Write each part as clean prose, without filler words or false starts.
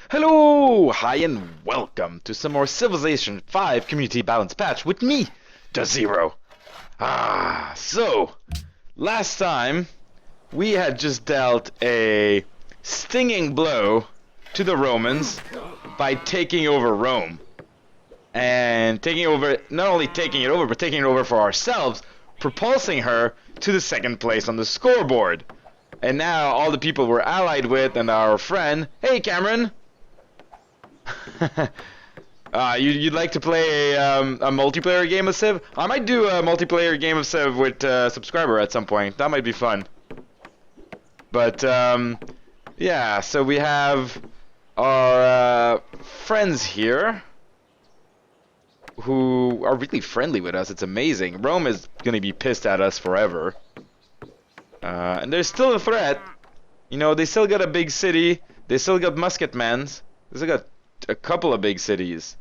Hello! Hi and welcome to some more Civilization 5 Community Balance Patch with me, Dozero. So, last time we had just dealt a stinging blow to the Romans by taking over Rome. And taking over, not only taking it over, but taking it over for ourselves, propulsing her to the second place on the scoreboard. And now all the people we're allied with and our friend, hey Cameron! You'd like to play a multiplayer game of Civ? I might do a multiplayer game of Civ with subscriber at some point. That might be fun. But yeah, so we have our friends here who are really friendly with us. It's amazing. Rome is gonna be pissed at us forever. And there's still a threat. You know, they still got a big city. They still got musketmans. They still got a couple of big cities.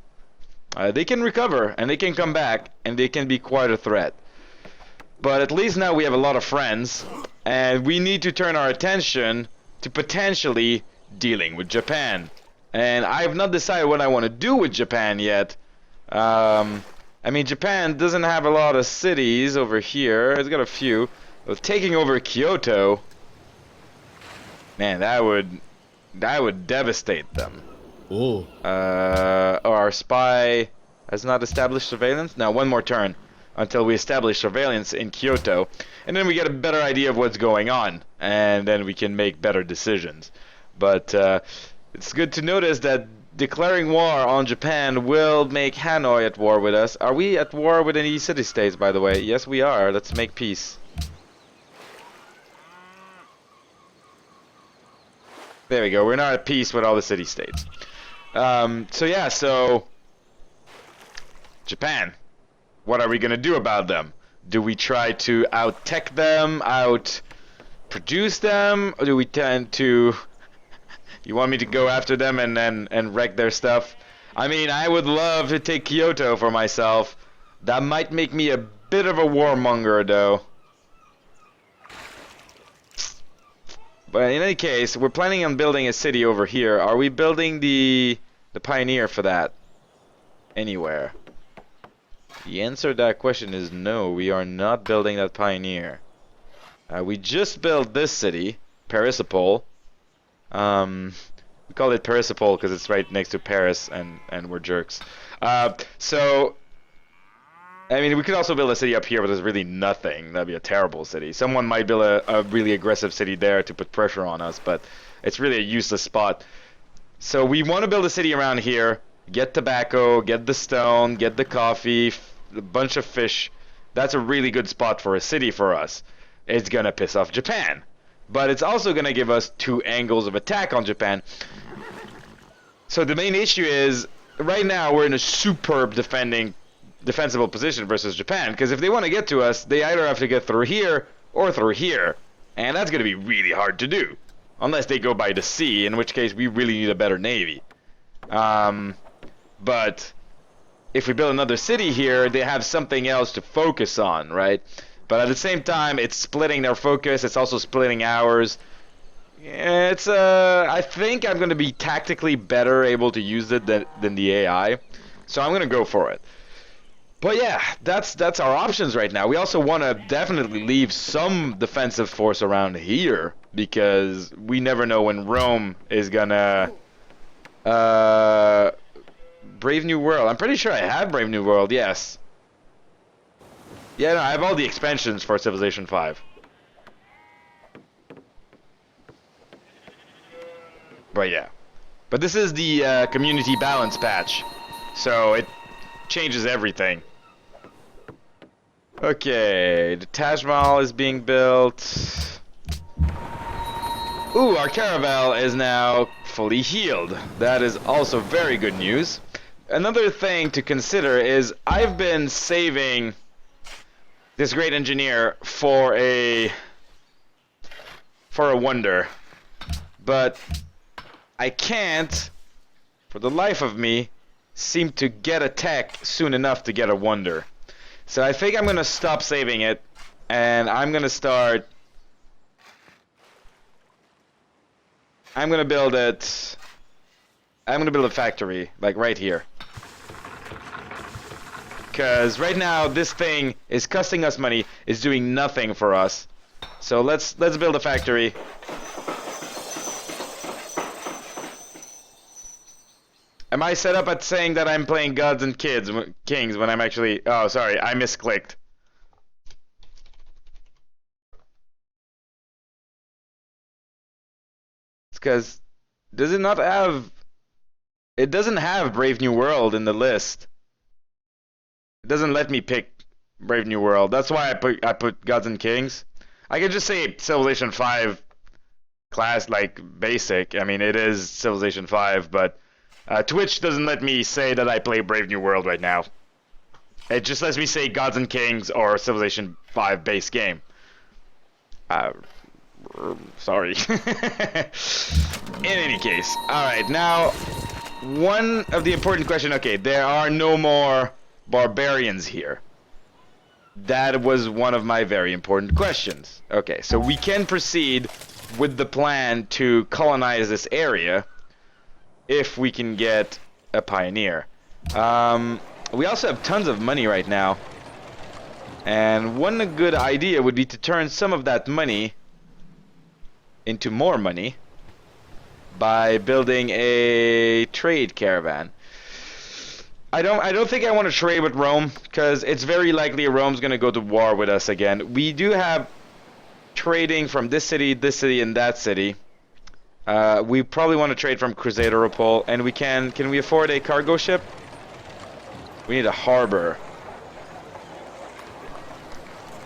They can recover and they can come back and they can be quite a threat. But at least now we have a lot of friends and we need to turn our attention to potentially dealing with Japan. And I have not decided what I want to do with Japan yet. I mean, Japan doesn't have a lot of cities over here. It's got a few. But taking over Kyoto, man, that would devastate them. Oh. Our spy has not established surveillance. Now, one more turn until we establish surveillance in Kyoto, and then we get a better idea of what's going on, and then we can make better decisions. But it's good to notice that declaring war on Japan will make Hanoi at war with us. Are we at war with any city-states, by the way? Yes, we are. Let's make peace. There we go. We're not at peace with all the city-states. So Japan, what are we gonna do about them? Do we try to out-tech them, out-produce them, or do we tend to... You want me to go after them and wreck their stuff? I mean, I would love to take Kyoto for myself. That might make me a bit of a warmonger, though. But in any case, we're planning on building a city over here. Are we building the pioneer for that anywhere? The answer to that question is no, we are not building that pioneer. We just built this city, Parisipol. We call it Parisipol because it's right next to Paris and we're jerks. So I mean, we could also build a city up here, but there's really nothing. That'd be a terrible city. Someone might build a really aggressive city there to put pressure on us, but it's really a useless spot. So we want to build a city around here, get tobacco, get the stone, get the coffee, a bunch of fish. That's a really good spot for a city for us. It's gonna piss off Japan, but it's also gonna give us two angles of attack on Japan. So the main issue is, right now we're in a superb defensible position versus Japan, because if they want to get to us, they either have to get through here or through here, and that's going to be really hard to do unless they go by the sea, in which case we really need a better navy. But if we build another city here, they have something else to focus on, right? But at the same time, it's splitting their focus, it's also splitting ours. It's I think I'm going to be tactically better able to use it than the AI, so I'm going to go for it. But yeah, that's our options right now. We also want to definitely leave some defensive force around here, because we never know when Rome is gonna Brave New World. I'm pretty sure I have Brave New World, yes. Yeah, no, I have all the expansions for Civilization 5. But yeah. But this is the community balance patch, so it changes everything. Okay, the Taj Mahal is being built. Ooh, our caravel is now fully healed. That is also very good news. Another thing to consider is I've been saving this great engineer for a wonder, but I can't, for the life of me, seem to get a tech soon enough to get a wonder. So I think I'm going to stop saving it, and I'm going to start... I'm going to build it I'm gonna build a factory, like right here. Because right now, this thing is costing us money, is doing nothing for us. So let's build a factory. Am I set up at saying that I'm playing gods and kings when I'm actually... Oh, sorry, I misclicked. It's because... Does it not have... It doesn't have Brave New World in the list. It doesn't let me pick Brave New World. That's why I put Gods and Kings. I could just say Civilization 5 class, like, basic. I mean, it is Civilization 5, but Twitch doesn't let me say that I play Brave New World right now. It just lets me say Gods and Kings or Civilization 5 base game. Sorry. In any case. Alright, now, one of the important questions. Okay, there are no more barbarians here. That was one of my very important questions. Okay, so we can proceed with the plan to colonize this area if we can get a pioneer. We also have tons of money right now. And one good idea would be to turn some of that money into more money by building a trade caravan. I don't think I want to trade with Rome, because it's very likely Rome's going to go to war with us again. We do have trading from this city, and that city. We probably want to trade from Crusaderopol, and we can we afford a cargo ship? We need a harbor.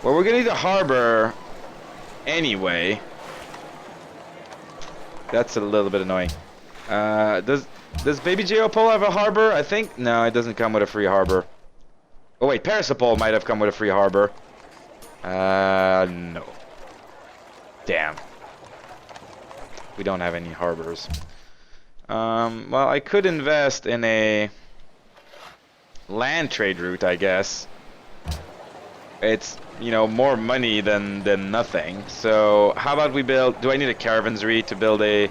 Well, we're going to need a harbor anyway. That's a little bit annoying. Does Baby Geopol have a harbor? I think... No, it doesn't come with a free harbor. Oh wait, Parisopol might have come with a free harbor. No. Damn. We don't have any harbors. Well, I could invest in a land trade route, I guess. It's, you know, more money than nothing. So, how about we build... Do I need a caravanserai to build a...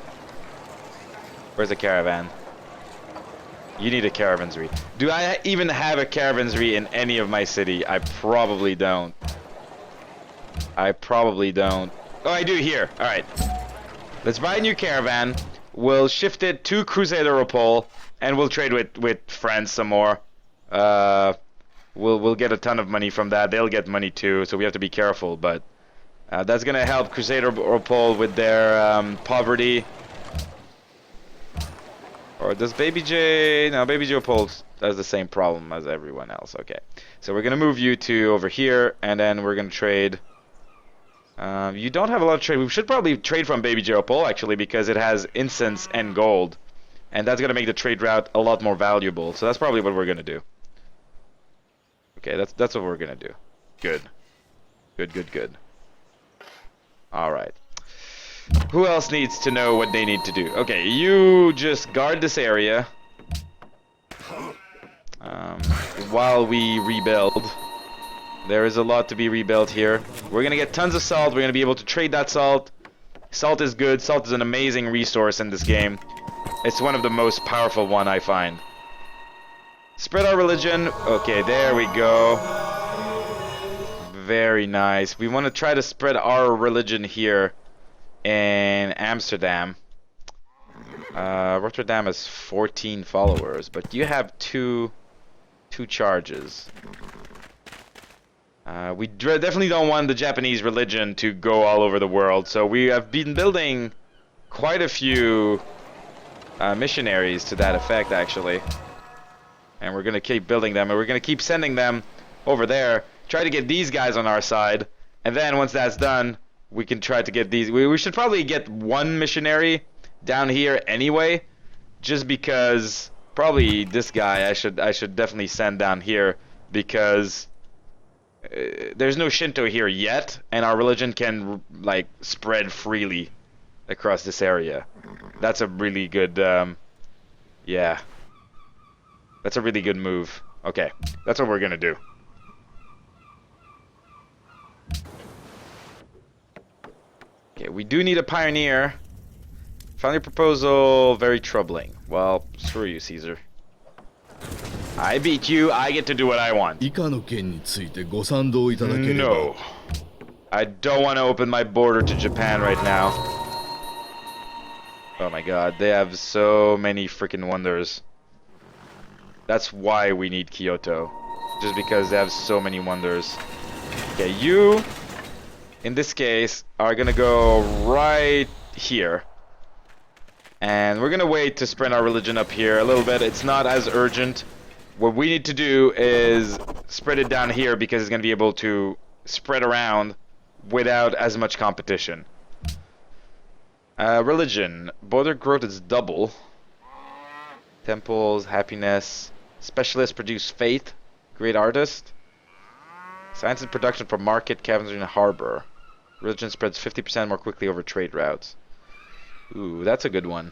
Where's the caravan? You need a caravanserai. Do I even have a caravanserai in any of my city? I probably don't. I probably don't. Oh, I do here. Alright. Let's buy a new caravan. We'll shift it to Crusaderopol, and we'll trade with France some more. We'll get a ton of money from that. They'll get money too, so we have to be careful. But that's gonna help Crusaderopol with their poverty. Or does Baby J... No, Baby Geopol has the same problem as everyone else. Okay. So we're going to move you to over here, and then we're going to trade... you don't have a lot of trade. We should probably trade from Baby Geopol, actually, because it has incense and gold. And that's going to make the trade route a lot more valuable. So that's probably what we're going to do. Okay, that's what we're going to do. Good. Good. Alright. Who else needs to know what they need to do? Okay, you just guard this area while we rebuild. There is a lot to be rebuilt here. We're gonna get tons of salt. We're gonna be able to trade that salt. Salt is good. Salt is an amazing resource in this game. It's one of the most powerful one I find. Spread our religion. Okay, there we go. Very nice. We want to try to spread our religion here in Amsterdam. Rotterdam has 14 followers, but you have two charges. We definitely don't want the Japanese religion to go all over the world, so we have been building quite a few missionaries to that effect, actually. And we're going to keep building them, and we're going to keep sending them over there. Try to get these guys on our side, and then once that's done, we can try to get these. We should probably get one missionary down here anyway, just because probably this guy I should definitely send down here, because there's no Shinto here yet, and our religion can like spread freely across this area. That's a really good yeah. That's a really good move. Okay, that's what we're gonna do. Okay, we do need a pioneer. Found your proposal very troubling. Well, screw you, Caesar. I beat you, I get to do what I want. 以下の件についてご賛同いただければ。 No. I don't want to open my border to Japan right now. Oh my god, they have so many freaking wonders. That's why we need Kyoto. Just because they have so many wonders. Okay, you, in this case, are gonna go right here. And we're gonna wait to spread our religion up here a little bit. It's not as urgent. What we need to do is spread it down here because it's gonna be able to spread around without as much competition. Religion. Border growth is double. Temples, happiness. Specialists produce faith. Great artist. Science and production for market, caverns, and harbor. Religion spreads 50% more quickly over trade routes. Ooh, that's a good one.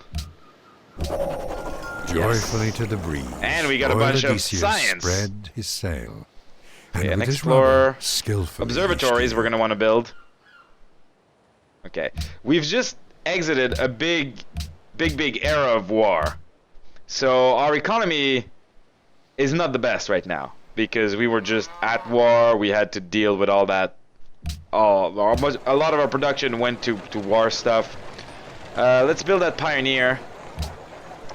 Joyfully to the breeze. And we got a bunch of science. Spread his sail. Okay, and with his explore rudder skillfully observatories we're gonna want to build. Okay, we've just exited a big era of war. So our economy is not the best right now because we were just at war. We had to deal with all that. A lot of our production went to war stuff. Let's build that pioneer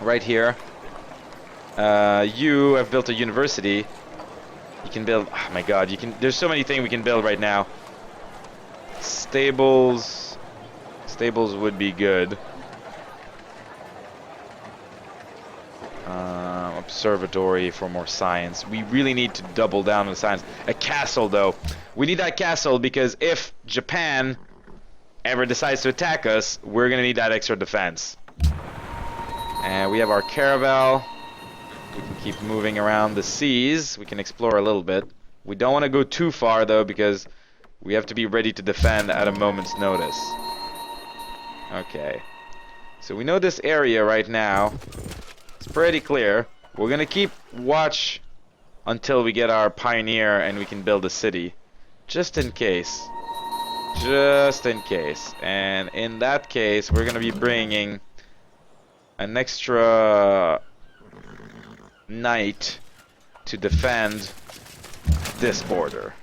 right here. You have built a university. You can build. Oh my God! You can. There's so many things we can build right now. Stables. Stables would be good. Observatory for more science. We really need to double down on science. A castle, though. We need that castle because if Japan ever decides to attack us, we're gonna need that extra defense. And we have our caravel. We can keep moving around the seas. We can explore a little bit. We don't want to go too far, though, because we have to be ready to defend at a moment's notice. Okay. So we know this area right now. It's pretty clear. We're gonna keep watch until we get our pioneer and we can build a city. Just in case. Just in case. And in that case, we're gonna be bringing an extra knight to defend this border.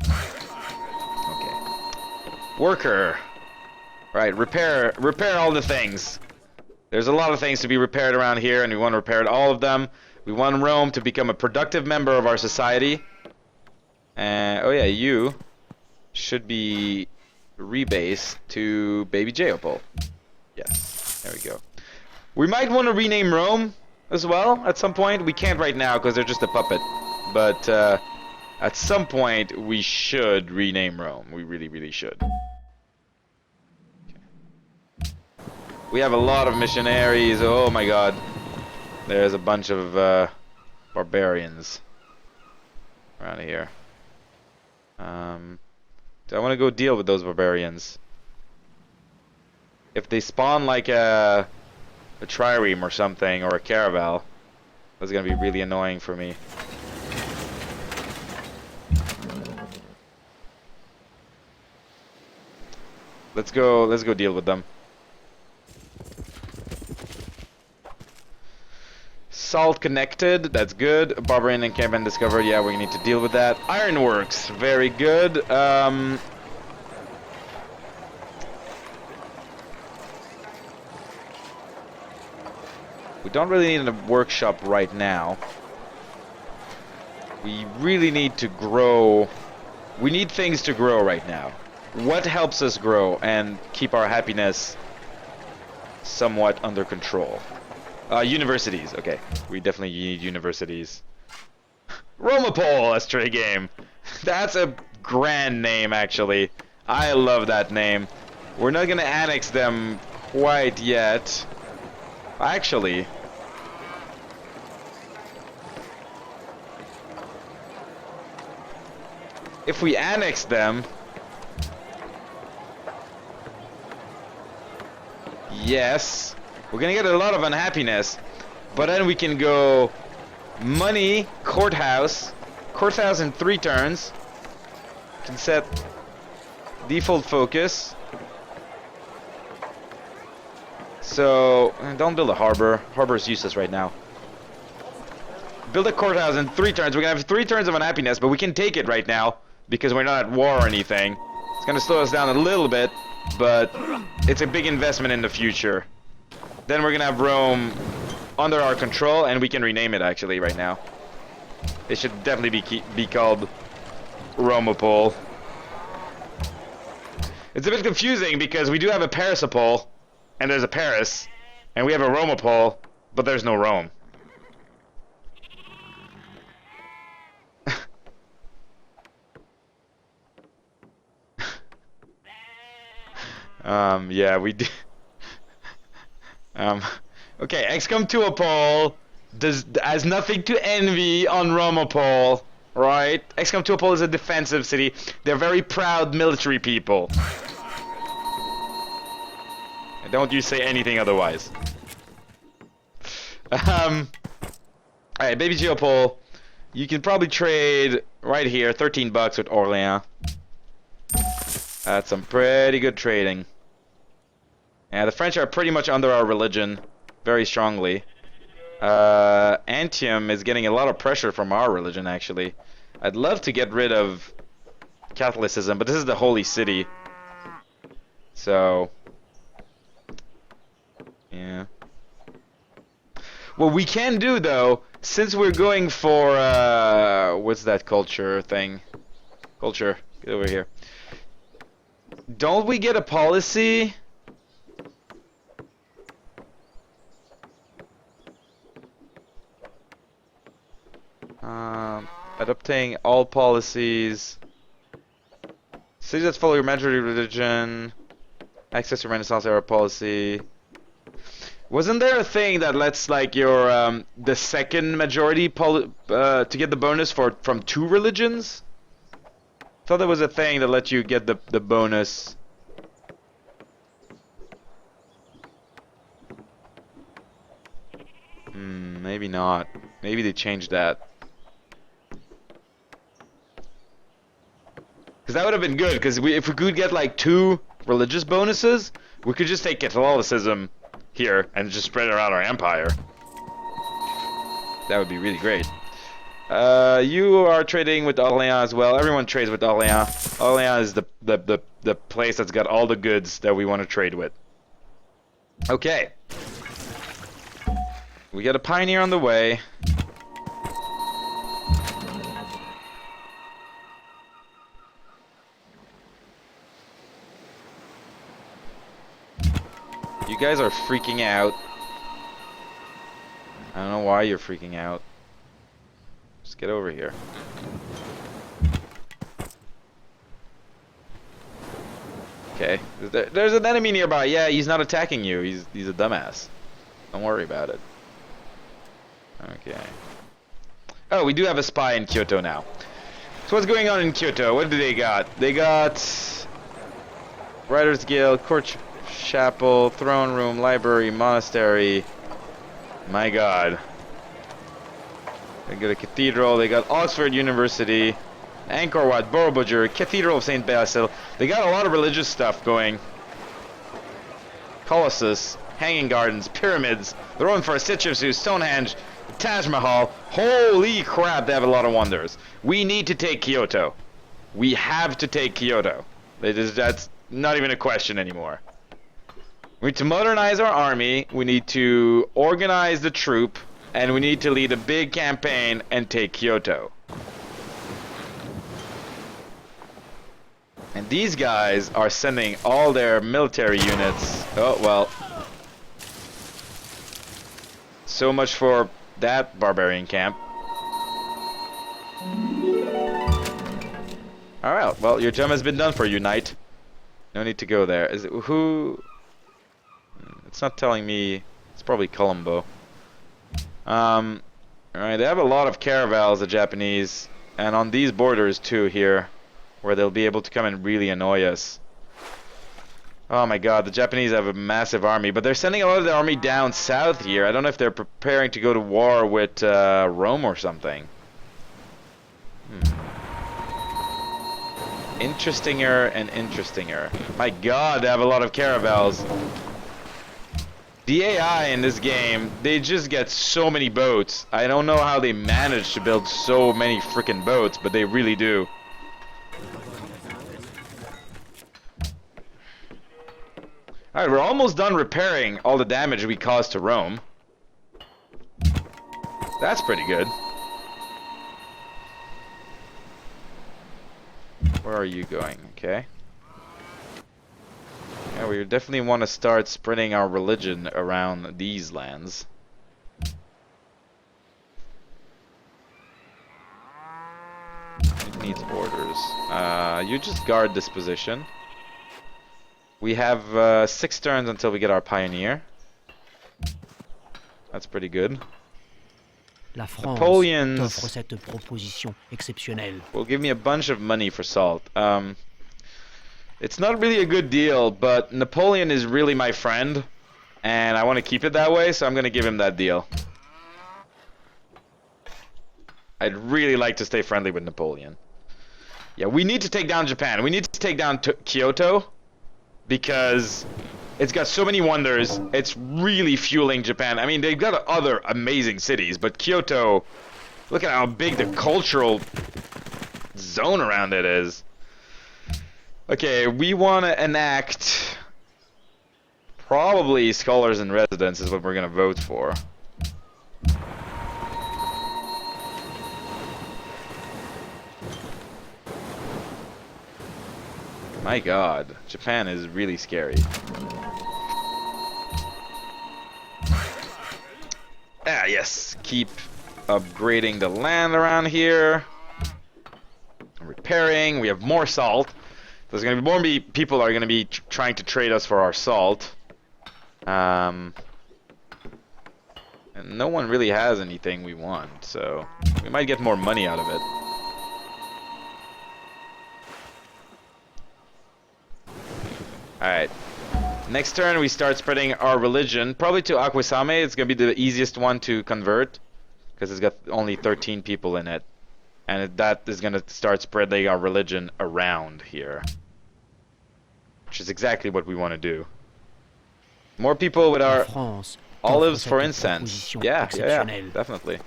Okay. Worker. Right, repair all the things. There's a lot of things to be repaired around here, and we want to repair all of them. We want Rome to become a productive member of our society. And oh yeah, you should be rebased to Baby Jeopol. Yes, there we go. We might want to rename Rome as well at some point. We can't right now because they're just a puppet. But at some point, we should rename Rome. We really, really should. We have a lot of missionaries. Oh my God. There's a bunch of barbarians around here. Do I want to go deal with those barbarians? If they spawn like a trireme or something, or a caravel, that's gonna be really annoying for me. Let's go deal with them. Salt connected, that's good. Barbarian encampment discovered, yeah, we need to deal with that. Ironworks, very good. We don't really need a workshop right now. We really need to grow. We need things to grow right now. What helps us grow and keep our happiness somewhat under control? Universities, okay. We definitely need universities. Romapol, a stray game. That's a grand name, actually. I love that name. We're not gonna annex them quite yet. Actually, if we annex them, yes, we're gonna get a lot of unhappiness, but then we can go money, courthouse in 3 turns, can set default focus, So, don't build a harbor. Harbor is useless right now. Build a courthouse in 3 turns. We're gonna have 3 turns of unhappiness, but we can take it right now because we're not at war or anything. It's gonna slow us down a little bit, but it's a big investment in the future. Then we're gonna have Rome under our control, and we can rename it actually right now. It should definitely be called Romopole. It's a bit confusing because we do have a Parisopole, and there's a Paris, and we have a Romopole, but there's no Rome. Yeah, we do. Okay, XCOM Tuapole has nothing to envy on Romopole, right? XCOM Tuapole is a defensive city. They're very proud military people. Don't you say anything otherwise. Alright, Baby Geopole. You can probably trade right here, 13 bucks with Orléans. That's some pretty good trading. Yeah, the French are pretty much under our religion, very strongly. Antium is getting a lot of pressure from our religion, actually. I'd love to get rid of Catholicism, but this is the holy city. So, yeah. What we can do, though, since we're going for, what's that culture thing? Culture, get over here. Don't we get a policy? Adopting all policies. Cities that follow your majority religion. Access to Renaissance era policy. Wasn't there a thing that lets like your the second majority to get the bonus from 2 religions? I thought there was a thing that let you get the bonus. Maybe not. Maybe they changed that. Because that would have been good, because if we could get like 2 religious bonuses, we could just take Catholicism here and just spread around our empire. That would be really great. You are trading with Orléans as well. Everyone trades with Orléans. Orléans is the place that's got all the goods that we want to trade with. Okay. We got a pioneer on the way. You guys are freaking out. I don't know why you're freaking out. Just get over here. Okay. There's an enemy nearby. Yeah, he's not attacking you. He's a dumbass. Don't worry about it. Okay. Oh, we do have a spy in Kyoto now. So what's going on in Kyoto? What do they got? They got Writers Guild, Court Chapel, Throne Room, Library, Monastery. My God. They got a cathedral. They got Oxford University, Angkor Wat, Borobudur, Cathedral of St. Basil. They got a lot of religious stuff going. Colossus, Hanging Gardens, Pyramids, the Roman Forest, Sitchifsu, Stonehenge, Taj Mahal. Holy crap, they have a lot of wonders. We need to take Kyoto. We have to take Kyoto. That's not even a question anymore. We need to modernize our army, we need to organize the troop, and we need to lead a big campaign and take Kyoto. And these guys are sending all their military units. Oh, well. So much for that barbarian camp. Alright, well, your job has been done for you, knight. No need to go there. Is it who? It's not telling me. It's probably Colombo. Alright, they have a lot of caravels, the Japanese. And on these borders too here, where they'll be able to come and really annoy us. Oh my God, the Japanese have a massive army, but they're sending a lot of their army down south here. I don't know if they're preparing to go to war with Rome or something. Interestinger and interestinger. My God, they have a lot of caravels. The AI in this game, they just get so many boats. I don't know how they manage to build so many freaking boats, but they really do. Alright, we're almost done repairing all the damage we caused to Rome. That's pretty good. Where are you going? Okay. Yeah, we definitely want to start spreading our religion around these lands. It needs orders. You just guard this position. We have 6 turns until we get our pioneer. That's pretty good. La France Napoleon's t'offre cette proposition exceptionnelle. will give me a bunch of money for salt. It's not really a good deal, but Napoleon is really my friend, and I want to keep it that way, so I'm going to give him that deal. I'd really like to stay friendly with Napoleon. Yeah, we need to take down Japan. We need to take down Kyoto, because it's got so many wonders. It's really fueling Japan. I mean, they've got other amazing cities, but Kyoto, look at how big the cultural zone around it is. Okay, we want to enact probably scholars in residence is what we're going to vote for. My god, Japan is really scary. Ah, yes. Keep upgrading the land around here. Repairing. We have more salt. There's going to be more people are going to be trying to trade us for our salt. And no one really has anything we want, so we might get more money out of it. Alright. Next turn we start spreading our religion. Probably to Akwesame. It's going to be the easiest one to convert, because it's got only 13 people in it. And that is going to start spreading our religion around here. Which is exactly what we want to do. More people with our olives for incense. Yeah, definitely.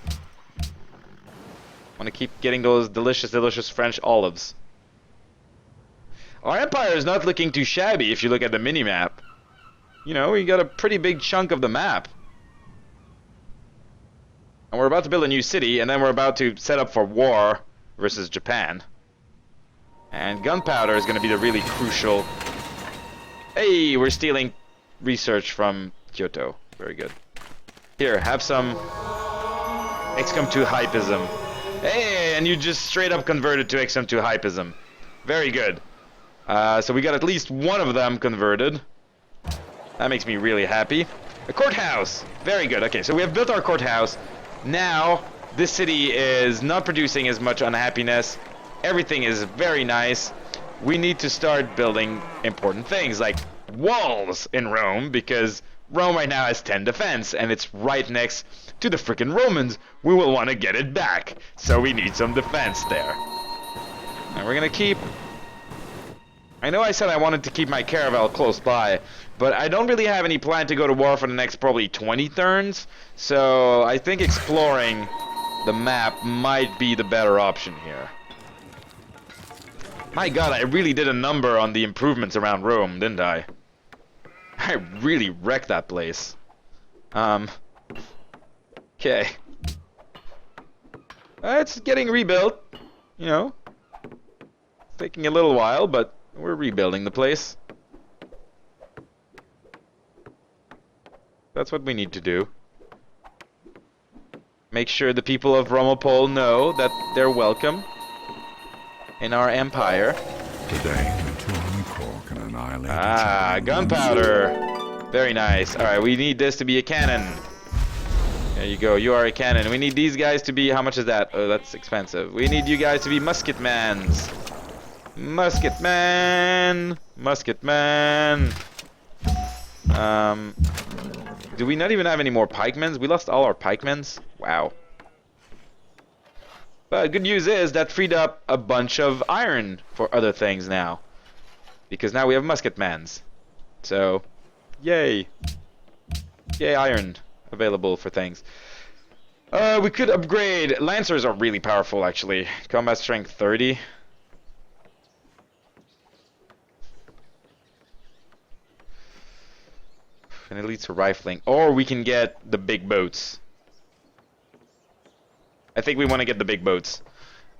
Want to keep getting those delicious, delicious French olives. Our empire is not looking too shabby if you look at the mini-map. You know, we got a pretty big chunk of the map. And we're about to build a new city, and then we're about to set up for war versus Japan. And gunpowder is going to be the really crucial... Hey, we're stealing research from Kyoto. Very good. Here, have some XCOM 2 hypism. Hey, and you just straight up converted to XCOM 2 hypism. Very good. So we got at least one of them converted. That makes me really happy. A courthouse. Very good. Okay, so we have built our courthouse. Now, this city is not producing as much unhappiness. Everything is very nice. We need to start building important things like walls in Rome, because Rome right now has 10 defense, and it's right next to the frickin' Romans. We will want to get it back, so we need some defense there. And we're gonna keep... I know I said I wanted to keep my caravel close by, but I don't really have any plan to go to war for the next probably 20 turns, so I think exploring the map might be the better option here. My god, I really did a number on the improvements around Rome, didn't I? I really wrecked that place. Okay. It's getting rebuilt, you know. It's taking a little while, but we're rebuilding the place. That's what we need to do. Make sure the people of Romopol know that they're welcome in our empire. Today, the two Encore can annihilate Ah, gunpowder. Very nice. Alright, we need this to be a cannon. There you go, you are a cannon. We need these guys to be... How much is that? Oh, that's expensive. We need you guys to be musketmans. Musketman! Musketman! Do we not even have any more pikemans? We lost all our pikemans? Wow. But good news is that freed up a bunch of iron for other things now. Because now we have musketmans. So, yay. Yay, iron available for things. We could upgrade. Lancers are really powerful, actually. Combat strength 30. And it leads to rifling. Or we can get the big boats. I think we want to get the big boats.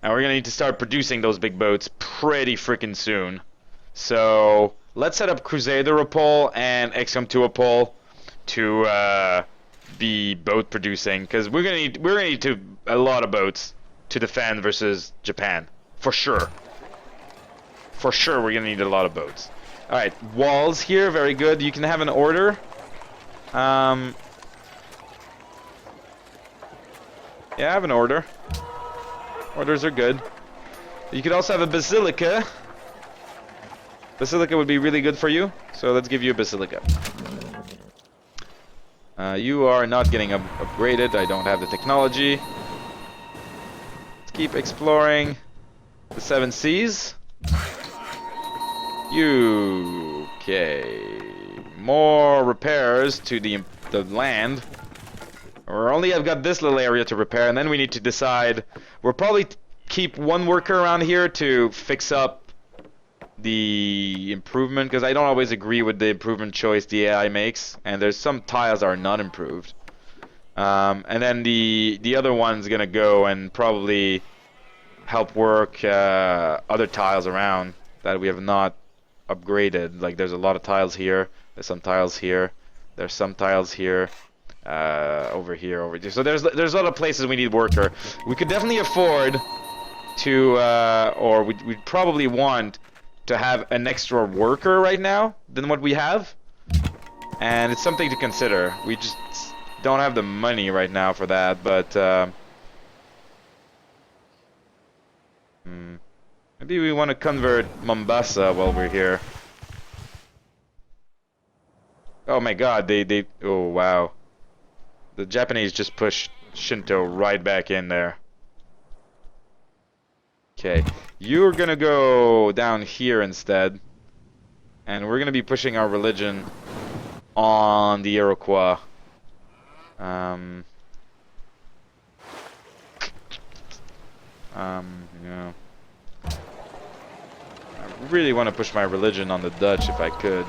And we're going to need to start producing those big boats pretty freaking soon. So let's set up Crusader pole and XCOM 2 pole to be boat producing, because we're gonna need a lot of boats to defend versus Japan, for sure. For sure, we're gonna need a lot of boats. All right, walls here, very good. You can have an order. Yeah, I have an order. Orders are good. You could also have a basilica. Basilica would be really good for you, so let's give you a basilica. You are not getting upgraded. I don't have the technology. Let's keep exploring the 7 seas. Okay. More repairs to the land. I've got this little area to repair, and then we need to decide. We'll probably keep one worker around here to fix up the improvement, because I don't always agree with the improvement choice the AI makes, and there's some tiles are not improved. And then the other one's gonna go and probably help work other tiles around that we have not upgraded. Like there's a lot of tiles here, there's some tiles here, there's some tiles here, over here. So there's a lot of places we need worker. We could definitely afford to, or we'd probably want to have an extra worker right now than what we have, and it's something to consider. We just don't have the money right now for that, but maybe we want to convert Mombasa while we're here. Oh my god, they oh wow, the Japanese just pushed Shinto right back in there. Okay, you're gonna go down here instead, and we're gonna be pushing our religion on the Iroquois. You know, I really want to push my religion on the Dutch if I could.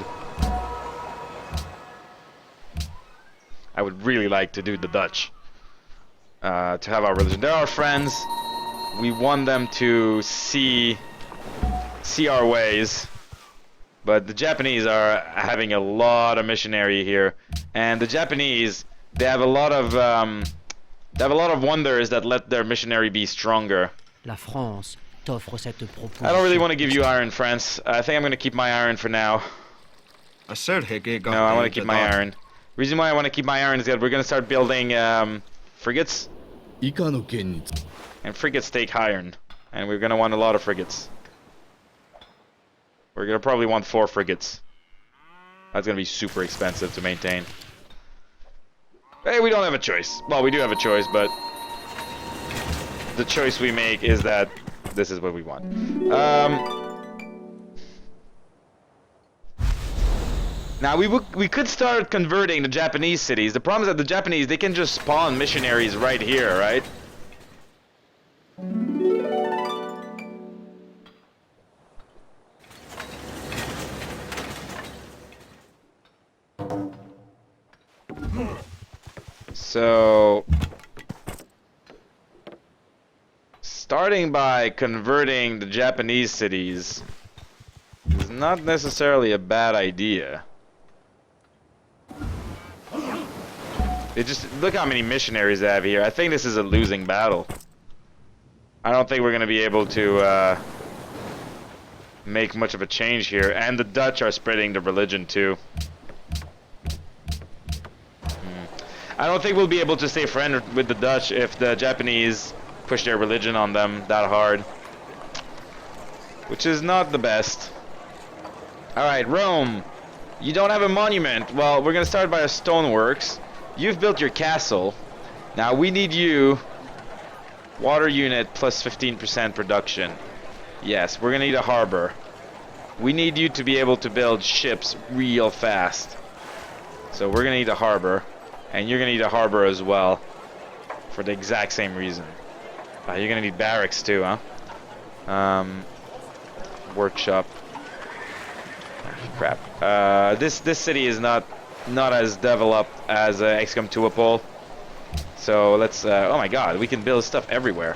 I would really like to do the Dutch, to have our religion. They're our friends. We want them to see our ways, but the Japanese are having a lot of missionary here, and the Japanese, they have a lot of wonders that let their missionary be stronger. La France t'offre cette proposition. I don't really want to give you iron, France. I think I'm going to keep my iron for now. No, I want to keep my iron. Reason why I want to keep my iron is that we're going to start building frigates. 以下の件につ And frigates take iron, and we're gonna want a lot of frigates. We're gonna probably want 4 frigates. That's gonna be super expensive to maintain. Hey, we don't have a choice. Well, we do have a choice, but the choice we make is that this is what we want. Now we could start converting the Japanese cities. The problem is that the Japanese, they can just spawn missionaries right here, right? So, starting by converting the Japanese cities is not necessarily a bad idea. They just, look how many missionaries they have here. I think this is a losing battle. I don't think we're going to be able to make much of a change here. And the Dutch are spreading the religion too. I don't think we'll be able to stay friends with the Dutch if the Japanese push their religion on them that hard. Which is not the best. Alright, Rome. You don't have a monument. Well, we're going to start by a stoneworks. You've built your castle. Now we need you. Water unit plus 15% production. Yes, we're going to need a harbor. We need you to be able to build ships real fast. So we're going to need a harbor. And you're gonna need a harbor as well, for the exact same reason. You're gonna need barracks too, huh? Workshop. Crap. This city is not as developed as XCOM 2 Apol. So let's. Oh my God, we can build stuff everywhere.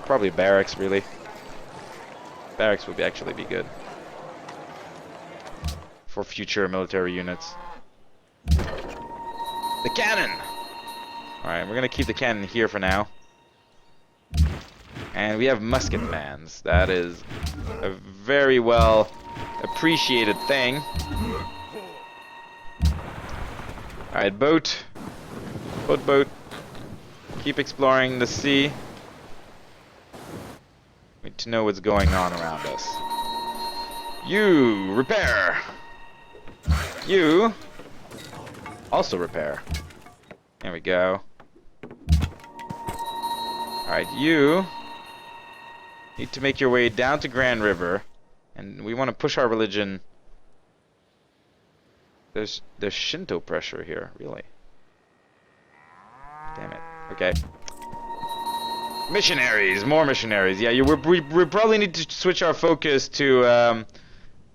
Probably barracks, really. Barracks would actually be good for future military units. The cannon! Alright, we're gonna keep the cannon here for now. And we have musket mans. That is a very well appreciated thing. Alright, boat. Boat. Keep exploring the sea. We need to know what's going on around us. You repair! You also repair. There we go. Alright, you need to make your way down to Grand River, and we want to push our religion. There's Shinto pressure here, really. Damn it. Okay. Missionaries, more missionaries. Yeah, we probably need to switch our focus to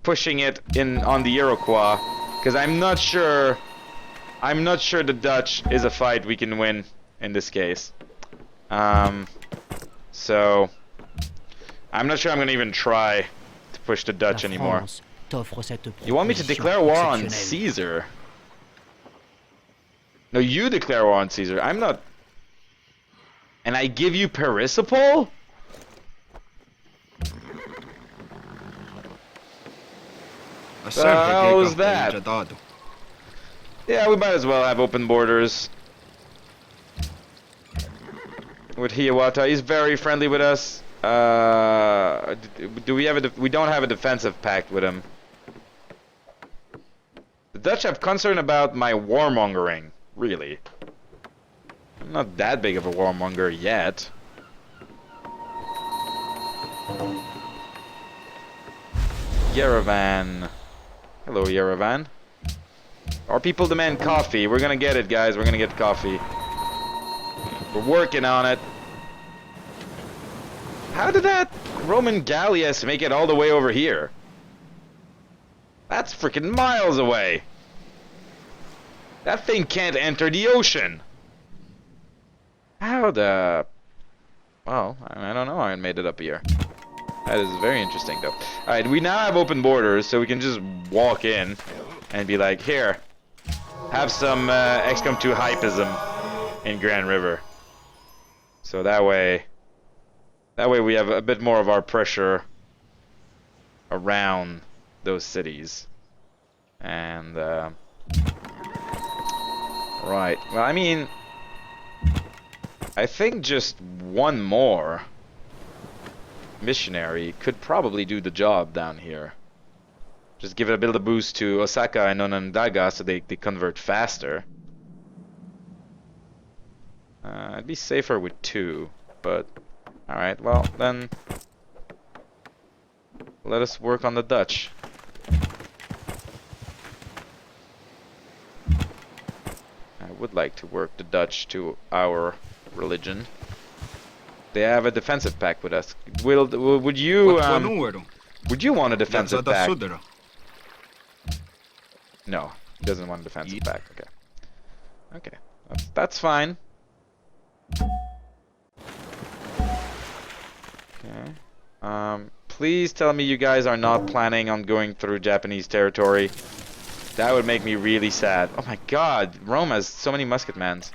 pushing it in on the Iroquois, because I'm not sure the Dutch is a fight we can win in this case. So I'm not sure I'm gonna even try to push the Dutch anymore. You want me to declare war on Caesar? No, you declare war on Caesar. I'm not. And I give you Parisipol? How is that? Yeah, we might as well have open borders with Hiawatha. He's very friendly with us. Do we have we don't have a defensive pact with him. The Dutch have concern about my warmongering. Really? I'm not that big of a warmonger yet. Yerevan. Hello, Yerevan. Our people demand coffee. We're gonna get it, guys. We're gonna get coffee. We're working on it. How did that Roman galleass make it all the way over here? That's freaking miles away. That thing can't enter the ocean. How the... Well, I don't know how I made it up here. That is very interesting, though. Alright, we now have open borders, so we can just walk in and be like, here, have some XCOM 2 hypeism in Grand River. So that way we have a bit more of our pressure around those cities. And, right. Well, I mean, I think just one more missionary could probably do the job down here. Just give it a bit of a boost to Osaka and Onondaga so they convert faster. I'd be safer with 2, but alright, well then let us work on the Dutch. I would like to work the Dutch to our religion. They have a defensive pact with us. Would you want a defensive pact? No, he doesn't want a defensive pact. Okay. Okay, that's fine. Okay. Please tell me you guys are not planning on going through Japanese territory. That would make me really sad. Oh my God, Rome has so many musketmans.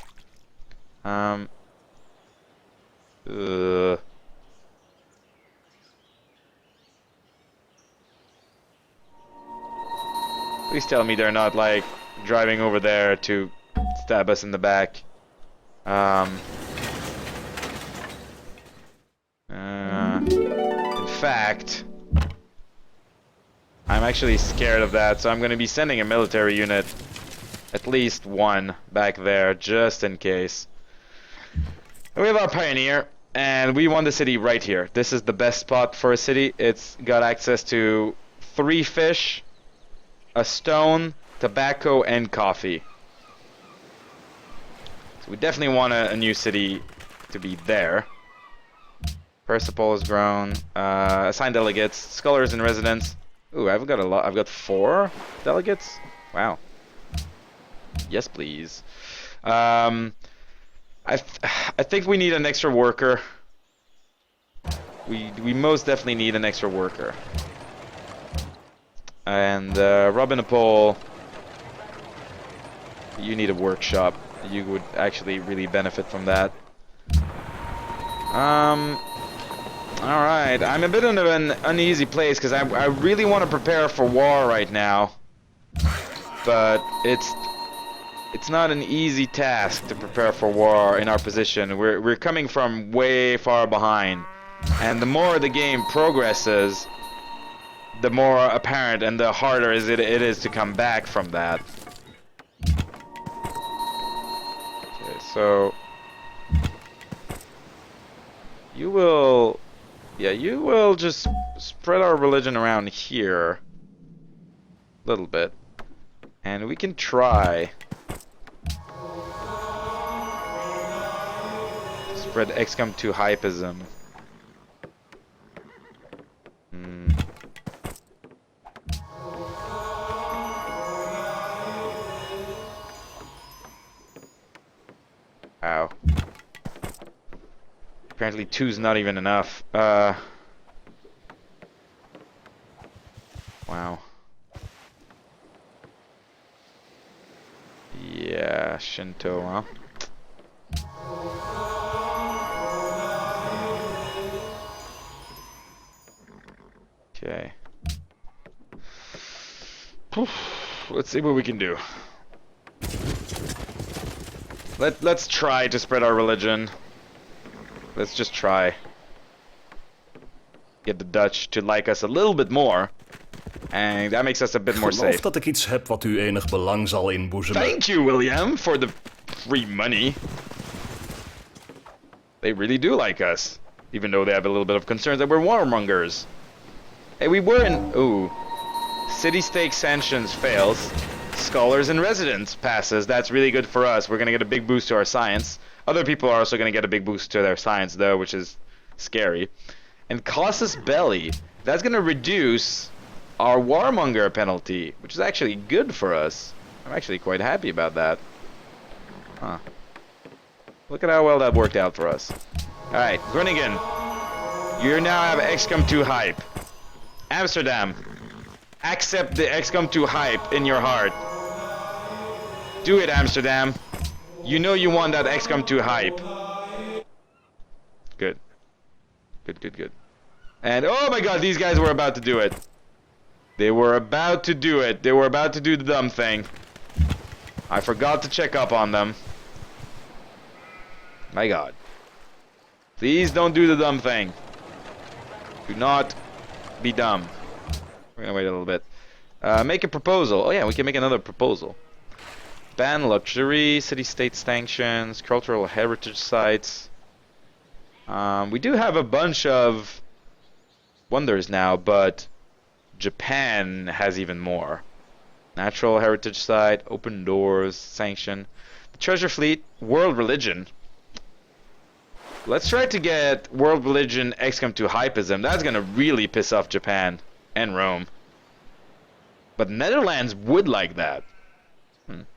Please tell me they're not like driving over there to stab us in the back. In fact, I'm actually scared of that, so I'm going to be sending a military unit, at least one, back there, just in case. We have our pioneer, and we want the city right here. This is the best spot for a city. It's got access to 3 fish, a stone, tobacco, and coffee. So we definitely want a new city to be there. Persepolis has grown. Assign delegates. Scholars and residents. Ooh, I've got a lot. I've got 4 delegates. Wow. Yes, please. I think we need an extra worker. We most definitely need an extra worker. And Robin a Pole, you need a workshop. You would actually really benefit from that. Alright, I'm a bit in an uneasy place because I really want to prepare for war right now. But it's not an easy task to prepare for war in our position. We're coming from way far behind. And the more the game progresses, the more apparent and the harder it is to come back from that. Okay, so you will just spread our religion around here a little bit, and we can try spread XCOM 2 hypism. Wow. Apparently 2's not even enough. Wow. Yeah, Shinto, huh? Okay. Let's see what we can do. Let's try to spread our religion. Let's just try. Get the Dutch to like us a little bit more. And that makes us a bit more Geloof safe. dat ik iets heb wat u enig belang zal inboezemen. Thank you, William, for the free money. They really do like us. Even though they have a little bit of concerns that we're warmongers. Hey, we were in... Ooh. City-state sanctions fails. Scholars and residents passes. That's really good for us. We're going to get a big boost to our science. Other people are also going to get a big boost to their science, though, which is scary. And casus belli. That's going to reduce our warmonger penalty, which is actually good for us. I'm actually quite happy about that. Huh. Look at how well that worked out for us. Alright, Groningen. You now have XCOM 2 hype. Amsterdam. Accept the XCOM 2 hype in your heart. Do it, Amsterdam. You know you want that XCOM 2 hype. Good. Good, good, good. And oh my god, these guys were about to do it. They were about to do it. They were about to do the dumb thing. I forgot to check up on them. My god. Please don't do the dumb thing. Do not be dumb. We're gonna wait a little bit. Make a proposal. Oh yeah, we can make another proposal. Ban luxury, city-state sanctions, cultural heritage sites. We do have a bunch of wonders now, but Japan has even more. Natural heritage site, open doors, sanction. The treasure fleet, world religion. Let's try to get world religion XCOM 2 hypism. That's gonna really piss off Japan and Rome. But Netherlands would like that.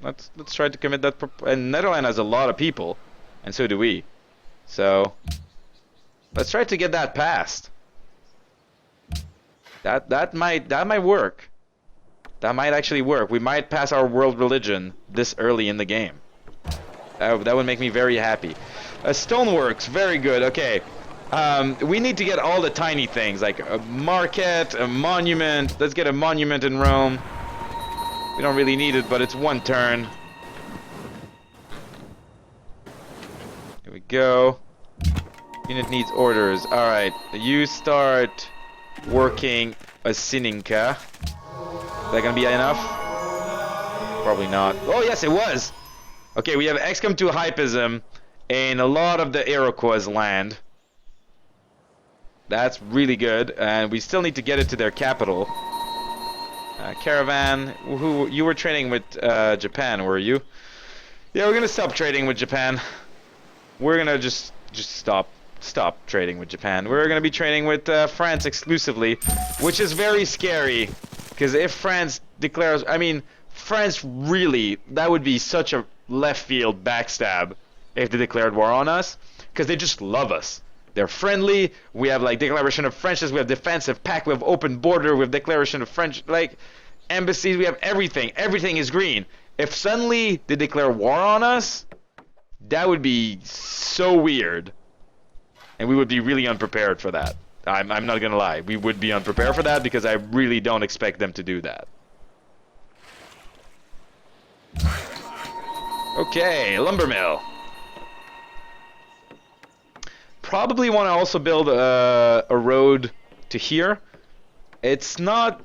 Let's try to commit that. And Netherlands has a lot of people, and so do we. So let's try to get that passed. That might work. That might actually work. We might pass our world religion this early in the game. That would make me very happy. Stoneworks, very good. Okay. We need to get all the tiny things, like a market, a monument. Let's get a monument in Rome. We don't really need it, but it's one turn. Here we go. Unit needs orders. Alright, you start working a Sininka. Is that gonna be enough? Probably not. Oh yes, it was! Okay, we have XCOM 2 hypism in a lot of the Iroquois land. That's really good, and we still need to get it to their capital. Caravan. Who you were trading with Japan, were you? Yeah, we're gonna stop trading with Japan. We're gonna just stop trading with Japan. We're gonna be trading with France exclusively, which is very scary. Because if France declares, I mean, France really, that would be such a left field backstab if they declared war on us. Because they just love us. They're friendly. We have like declaration of friendship. We have defensive pact. We have open border. We have declaration of French, like embassies. We have everything. Everything is green. If suddenly they declare war on us, that would be so weird, and we would be really unprepared for that. I'm not gonna lie. We would be unprepared for that because I really don't expect them to do that. Okay, lumber mill. Probably want to also build a road to here. It's not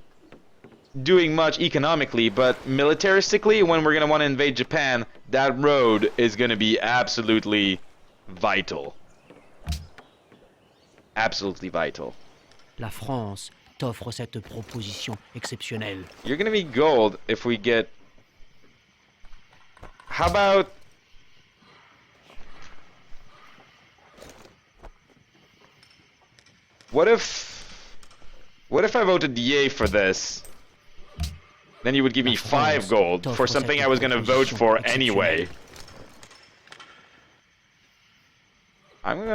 doing much economically, but militaristically, when we're going to want to invade Japan, that road is going to be absolutely vital. Absolutely vital. La France t'offre cette proposition exceptionnelle. You're going to be gold if we get... How about... What if I voted yay for this? Then you would give me 5 gold for something I was gonna vote for anyway. I'm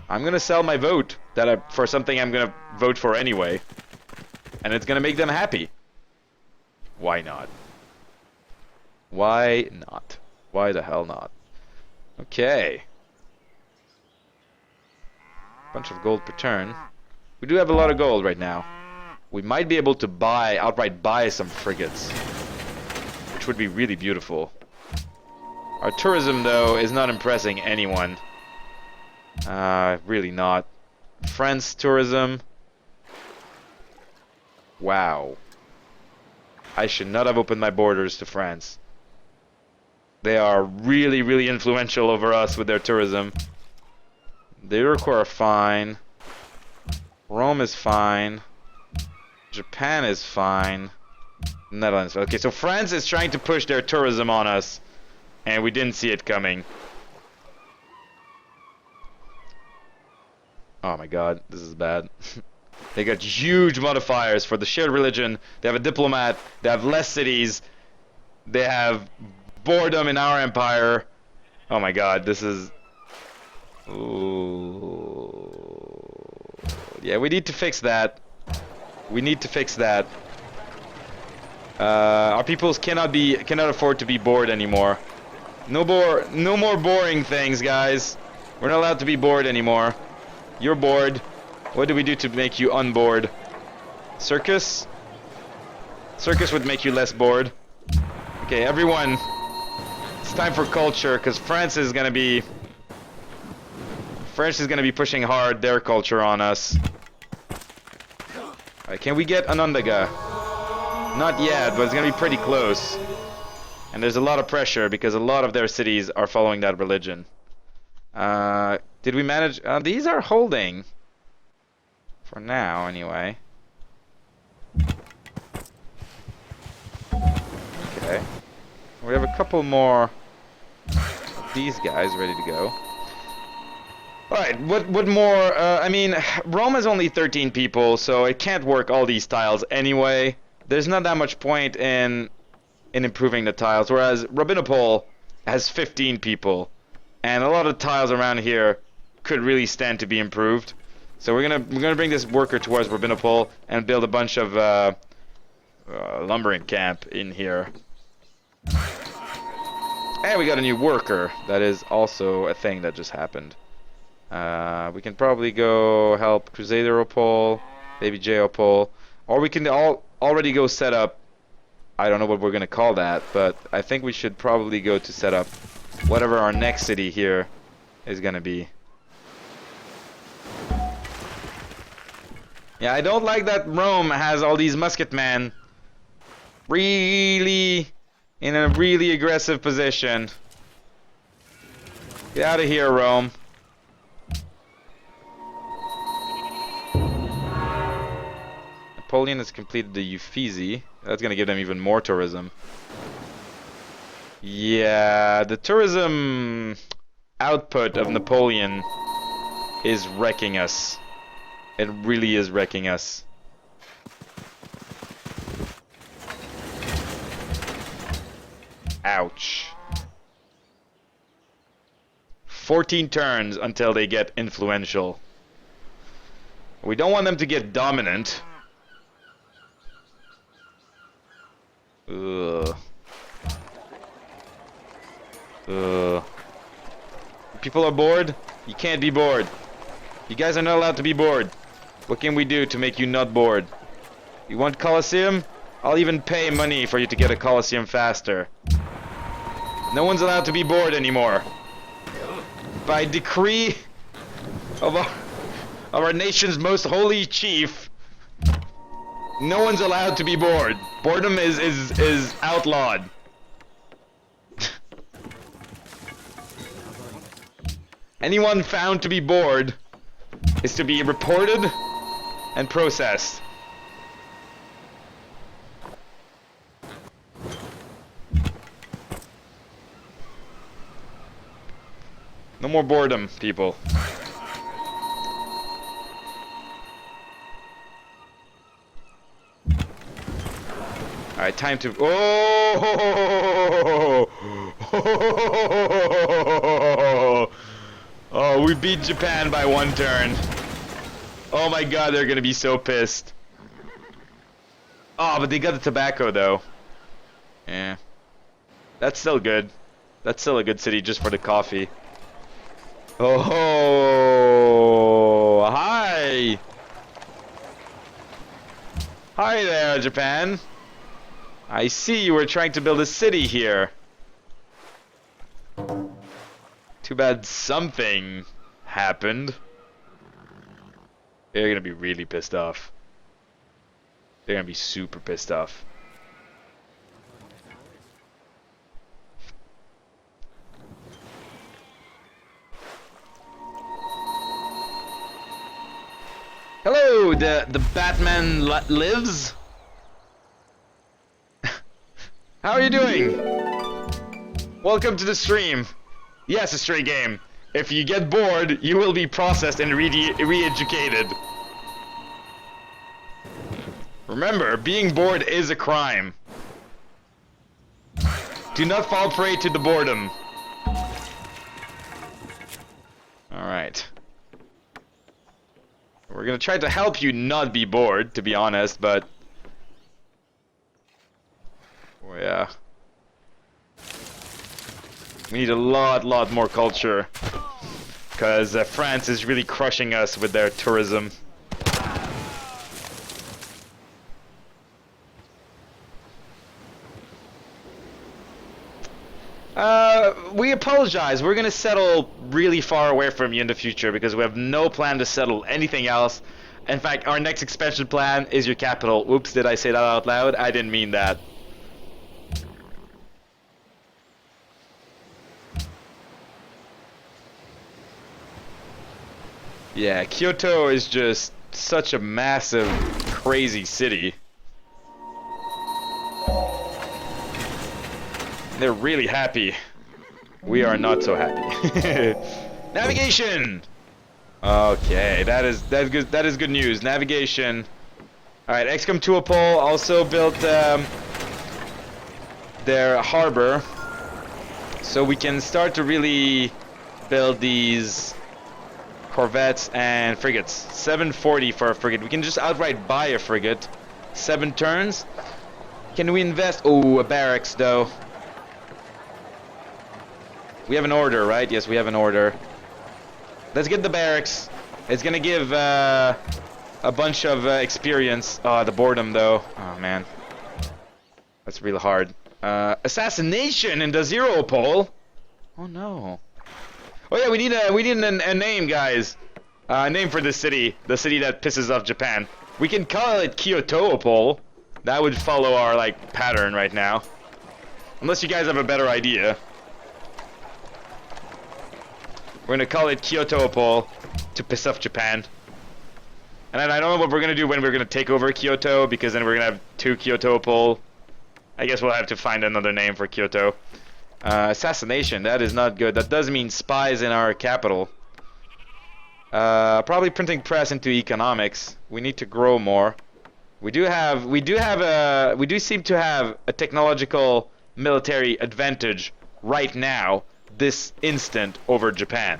gonna sell my vote for something I'm gonna vote for anyway. And it's gonna make them happy. Why not? Why not? Why the hell not? Okay. Bunch of gold per turn. We do have a lot of gold right now. We might be able to outright buy some frigates, which would be really beautiful. Our tourism, though, is not impressing anyone. Really not. France tourism. Wow. I should not have opened my borders to France. They are really, really influential over us with their tourism. The Iroquois are fine. Rome is fine. Japan is fine. Netherlands. Okay, so France is trying to push their tourism on us, and we didn't see it coming. Oh my god, this is bad. They got huge modifiers for the shared religion. They have a diplomat. They have less cities. They have boredom in our empire. Oh my god, this is... Ooh. Yeah, we need to fix that. We need to fix that. Our peoples cannot afford to be bored anymore. No more boring things, guys. We're not allowed to be bored anymore. You're bored. What do we do to make you unbored? Circus? Circus would make you less bored. Okay, everyone. It's time for culture, because France is gonna be pushing hard their culture on us. Alright, can we get Onondaga? Not yet, but it's gonna be pretty close. And there's a lot of pressure because a lot of their cities are following that religion. Did we manage? These are holding. For now, anyway. Okay. We have a couple more of these guys ready to go. Alright, what more? I mean, Rome has only 13 people, so it can't work all these tiles anyway. There's not that much point in improving the tiles, whereas Rabinopol has 15 people, and a lot of tiles around here could really stand to be improved. So we're gonna bring this worker towards Rabinopol and build a bunch of lumbering camp in here. And we got a new worker. That is also a thing that just happened. We can probably go help Crusaderopol, maybe Geopol, or we can already go set up. I don't know what we're gonna call that, but I think we should probably go to set up whatever our next city here is gonna be. Yeah, I don't like that Rome has all these musketmen really in a really aggressive position. Get out of here, Rome. Napoleon has completed the Uffizi. That's gonna give them even more tourism. Yeah, the tourism output of Napoleon is wrecking us. It really is wrecking us. Ouch. 14 turns until they get influential. We don't want them to get dominant. Ugh. Ugh. People are bored? You can't be bored. You guys are not allowed to be bored. What can we do to make you not bored? You want Colosseum? I'll even pay money for you to get a Colosseum faster. No one's allowed to be bored anymore. By decree of our nation's most holy chief, no one's allowed to be bored. Boredom is outlawed. Anyone found to be bored is to be reported and processed. No more boredom, people. Alright, time to... Oh! Oh, we beat Japan by 1 turn. Oh my god, they're gonna be so pissed. Oh, but they got the tobacco, though. Yeah. That's still good. That's still a good city just for the coffee. Oh, hi! Hi there, Japan. I see you were trying to build a city here. Too bad something happened. They're gonna be really pissed off. They're gonna be super pissed off. Hello, the Batman lives. How are you doing? Welcome to the stream. Yes, a straight game. If you get bored, you will be processed and re-educated. Remember, being bored is a crime. Do not fall prey to the boredom. Alright. We're gonna try to help you not be bored, to be honest, but... Oh yeah. We need a lot more culture. Because France is really crushing us with their tourism. We apologize. We're gonna settle really far away from you in the future because we have no plan to settle anything else. In fact, our next expansion plan is your capital. Oops, did I say that out loud? I didn't mean that. Yeah, Kyoto is just such a massive, crazy city. They're really happy. We are not so happy. Navigation. Okay, that is good news. Navigation. All right, XCOM Tuapol also built their harbor, so we can start to really build these corvettes and frigates. 740 for a frigate. We can just outright buy a frigate. 7 turns. Can we invest? Oh, a barracks though. We have an order, right? Yes, we have an order. Let's get the barracks. It's gonna give a bunch of experience. Oh, the boredom though. Oh man, that's really hard. Assassination in Dozero poll. Oh no. Oh yeah, we need a name, guys. A name for this city. The city that pisses off Japan. We can call it Kyoto-opol. That would follow our like pattern right now. Unless you guys have a better idea. We're gonna call it Kyoto-opol to piss off Japan. And I don't know what we're gonna do when we're gonna take over Kyoto, because then we're gonna have 2 Kyoto pull. I guess we'll have to find another name for Kyoto. Assassination, that is not good. That does mean spies in our capital. Probably printing press into economics. We need to grow more. We do seem to have a technological military advantage right now, this instant, over Japan.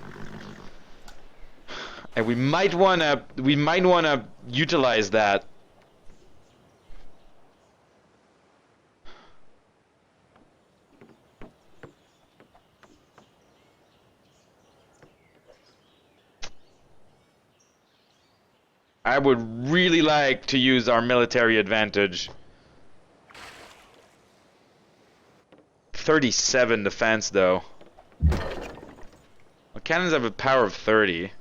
And we might wanna utilize that. I would really like to use our military advantage. 37 defense, though. Well, cannons have a power of 30.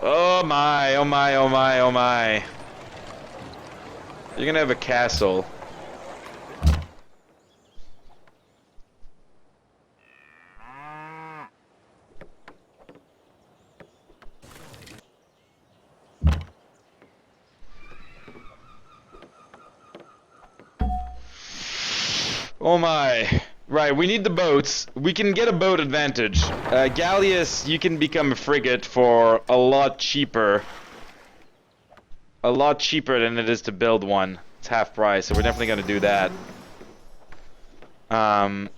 Oh my, oh my, oh my, oh my. You're gonna have a castle. Oh my. Right, we need the boats. We can get a boat advantage. Galleus, you can become a frigate for a lot cheaper. A lot cheaper than it is to build one. It's half price, so we're definitely gonna do that. Oh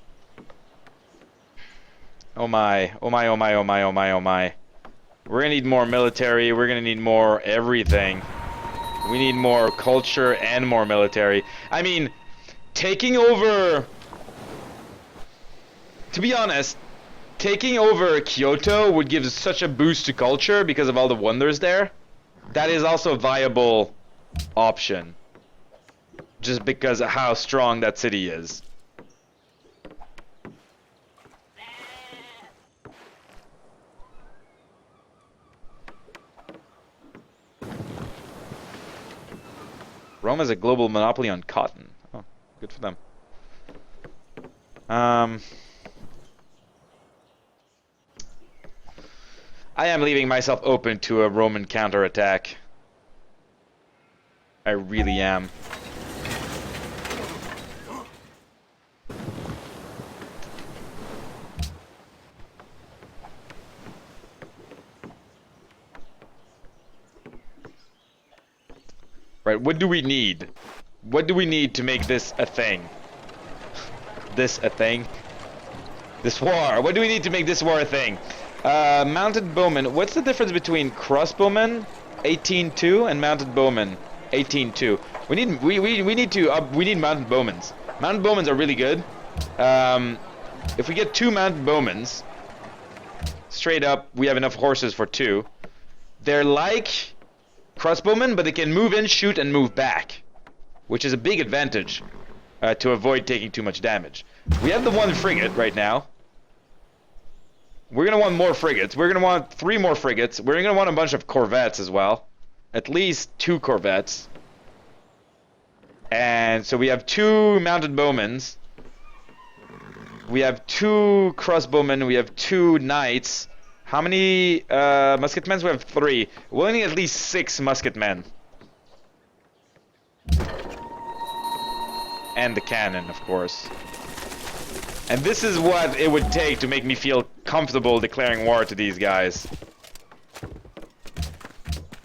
my, oh my, oh my, oh my, oh my, oh my. We're gonna need more military, we're gonna need more everything. We need more culture and more military. I mean, taking over... To be honest, taking over Kyoto would give such a boost to culture because of all the wonders there. That is also a viable option. Just because of how strong that city is. Rome has a global monopoly on cotton. Oh, good for them. I am leaving myself open to a Roman counterattack. I really am. Right, what do we need? What do we need to make this a thing? This a thing? This war. What do we need to make this war a thing? Mounted bowmen. What's the difference between crossbowmen 18-2 and mounted bowmen 18-2? We need mounted bowmens. Mounted bowmens are really good. If we get 2 mounted bowmens, straight up, we have enough horses for 2. They're like crossbowmen, but they can move in, shoot, and move back, which is a big advantage to avoid taking too much damage. We have the 1 frigate right now. We're going to want more frigates. We're going to want 3 more frigates. We're going to want a bunch of corvettes as well. At least 2 corvettes. And so we have 2 mounted bowmen. We have 2 crossbowmen. We have 2 knights. How many musketmen? We have 3. We'll need at least 6 musketmen. And the cannon, of course. And this is what it would take to make me feel comfortable declaring war to these guys.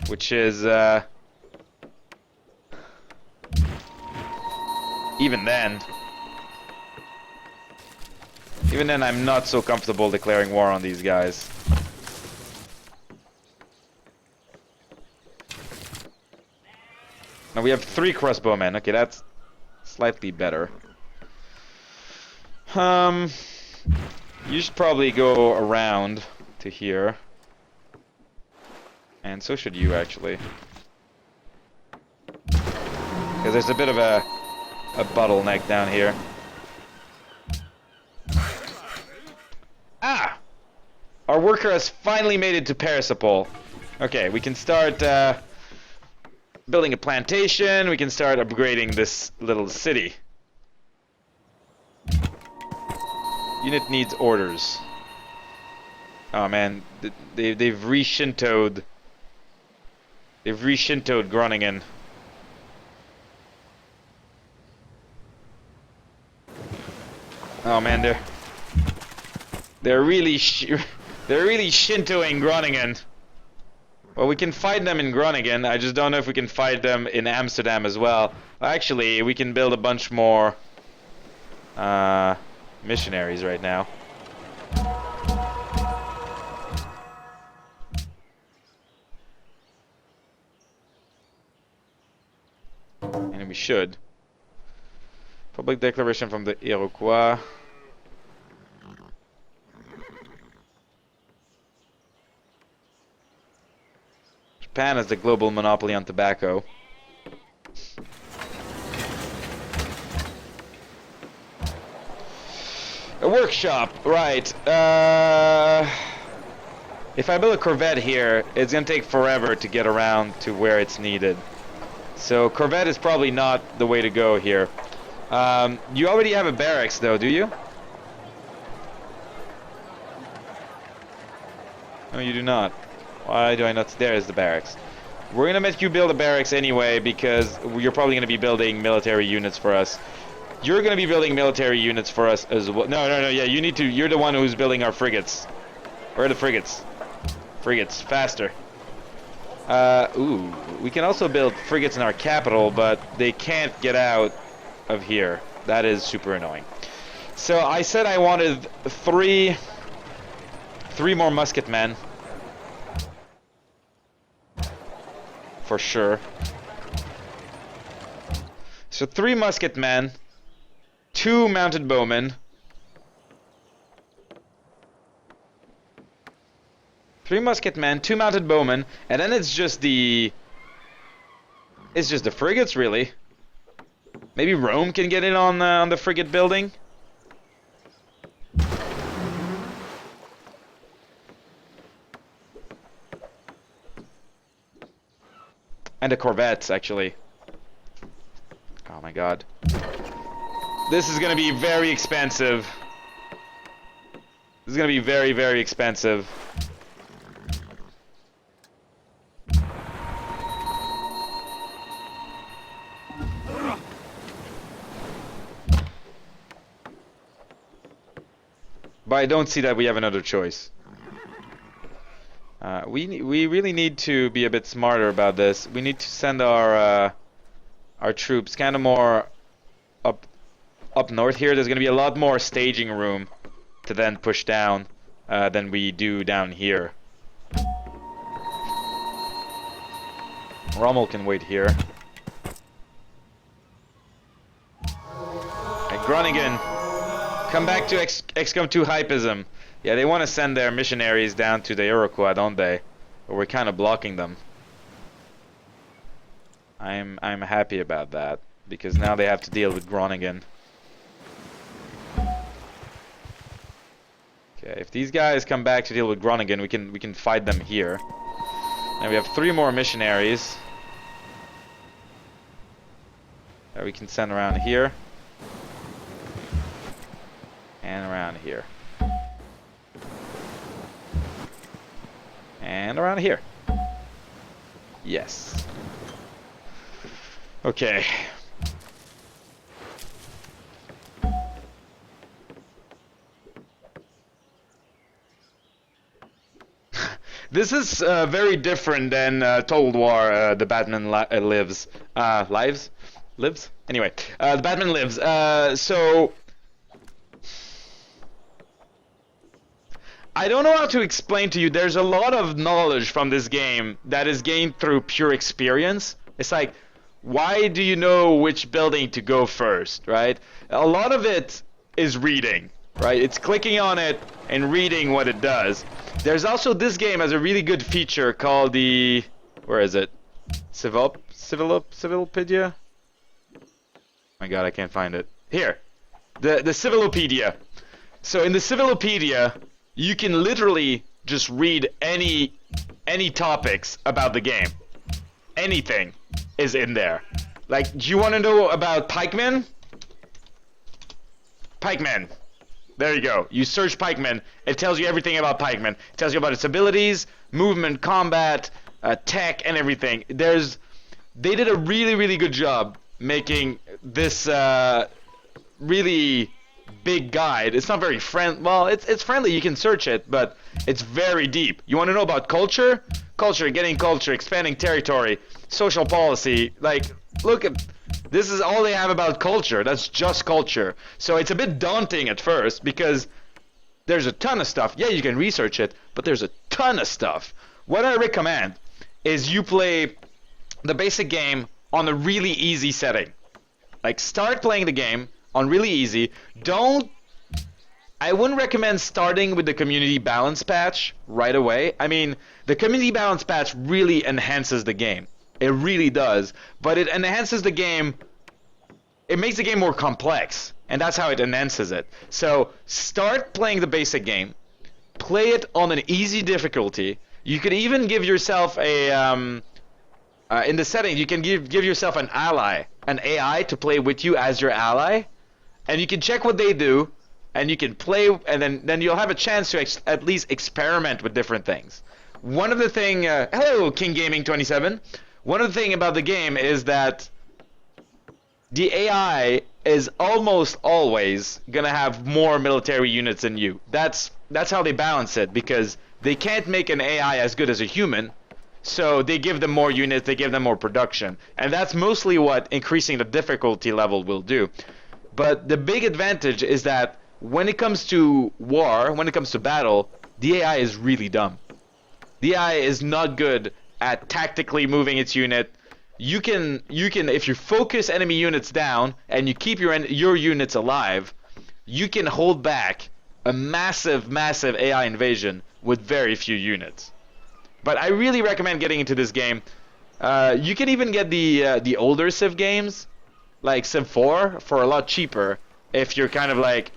Which is, even then, I'm not so comfortable declaring war on these guys. Now we have 3 crossbowmen. Okay, that's slightly better. You should probably go around to here. And so should you, actually. Because there's a bit of a bottleneck down here. Ah! Our worker has finally made it to Parisipol. Okay, we can start building a plantation. We can start upgrading this little city. Unit needs orders. Oh man, they've re-Shintoed. They've re-Shintoed Groningen. Oh man, they're really Shintoing Groningen. Well, we can fight them in Groningen. I just don't know if we can fight them in Amsterdam as well. Actually, we can build a bunch more missionaries right now. And we should. Public declaration from the Iroquois. Japan has the global monopoly on tobacco. A workshop, right. If I build a corvette here, it's gonna take forever to get around to where it's needed. So corvette is probably not the way to go here. You already have a barracks though, do you? No, you do not. Why do I not? There is the barracks. We're gonna make you build a barracks anyway because you're probably gonna be building military units for us. You're gonna be building military units for us as well. No, yeah, you need to. You're the one who's building our frigates. Where are the frigates? Frigates, faster. Ooh, we can also build frigates in our capital, but they can't get out of here. That is super annoying. So I said I wanted three more musketmen. For sure. So 3 musketmen, 2 mounted bowmen, 3 musketmen, 2 mounted bowmen, and then it's just the frigates really. Maybe Rome can get in on the frigate building. And the corvettes, actually. Oh my god. This is gonna be very expensive. This is gonna be very, very expensive. But I don't see that we have another choice. We really need to be a bit smarter about this. We need to send our troops kind of more up north here. There's gonna be a lot more staging room to then push down than we do down here. Rommel can wait here. Hey, Groningen, come back to XCOM 2 hypism. Yeah, they want to send their missionaries down to the Iroquois, don't they? But we're kind of blocking them. I'm happy about that because now they have to deal with Groningen. Okay, if these guys come back to deal with Groningen, we can fight them here. And we have 3 more missionaries that we can send around here and around here. And around here. Yes. Okay. This is very different than Total War, the Batman lives. Lives? Anyway, the Batman lives. So I don't know how to explain to you. There's a lot of knowledge from this game that is gained through pure experience. It's like, why do you know which building to go first, right? A lot of it is reading, right? It's clicking on it and reading what it does. There's also, this game has a really good feature called the, where is it? Civilopedia? My god, I can't find it. Here, the Civilopedia. So in the Civilopedia, you can literally just read any topics about the game. Anything is in there. Like, do you want to know about pikemen? Pikemen. There you go. You search pikemen. It tells you everything about pikemen. It tells you about its abilities, movement, combat, tech, and everything. They did a really, really good job making this really big guide. It's not very well, it's friendly. You can search it, but it's very deep. You want to know about culture? Culture, getting culture, expanding territory, social policy. Like, look at this is all they have about culture. That's just culture. So it's a bit daunting at first because there's a ton of stuff. Yeah, you can research it, but there's a ton of stuff. What I recommend is you play the basic game on a really easy setting. Like, start playing the game on really easy. I wouldn't recommend starting with the community balance patch right away. I mean, the community balance patch really enhances the game. It really does. But it enhances the game. It makes the game more complex. And that's how it enhances it. So start playing the basic game. Play it on an easy difficulty. You could even give yourself a... in the settings, you can give yourself an ally. An AI to play with you as your ally. And you can check what they do. And you can play, and then you'll have a chance to at least experiment with different things. One of the thing, hello King Gaming 27. One of the thing about the game is that the AI is almost always gonna have more military units than you. That's how they balance it, because they can't make an AI as good as a human, so they give them more units, they give them more production, and that's mostly what increasing the difficulty level will do. But the big advantage is that when it comes to war, when it comes to battle, the AI is really dumb. The AI is not good at tactically moving its unit. You can if you focus enemy units down and you keep your units alive, you can hold back a massive AI invasion with very few units. But I really recommend getting into this game. You can even get the older Civ games, like Civ 4, for a lot cheaper. If you're kind of like,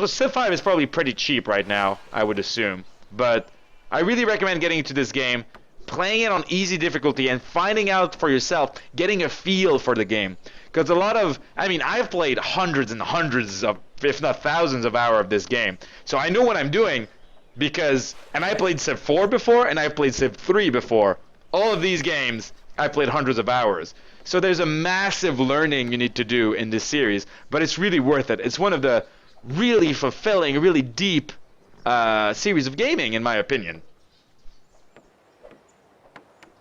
Civ 5 is probably pretty cheap right now, I would assume. But I really recommend getting into this game, playing it on easy difficulty, and finding out for yourself, getting a feel for the game. Because I've played hundreds and hundreds of, if not thousands of hours of this game. So I know what I'm doing, and I played Civ 4 before, and I've played Civ 3 before. All of these games, I played hundreds of hours. So there's a massive learning you need to do in this series, but it's really worth it. It's one of the really fulfilling, really deep series of gaming, in my opinion.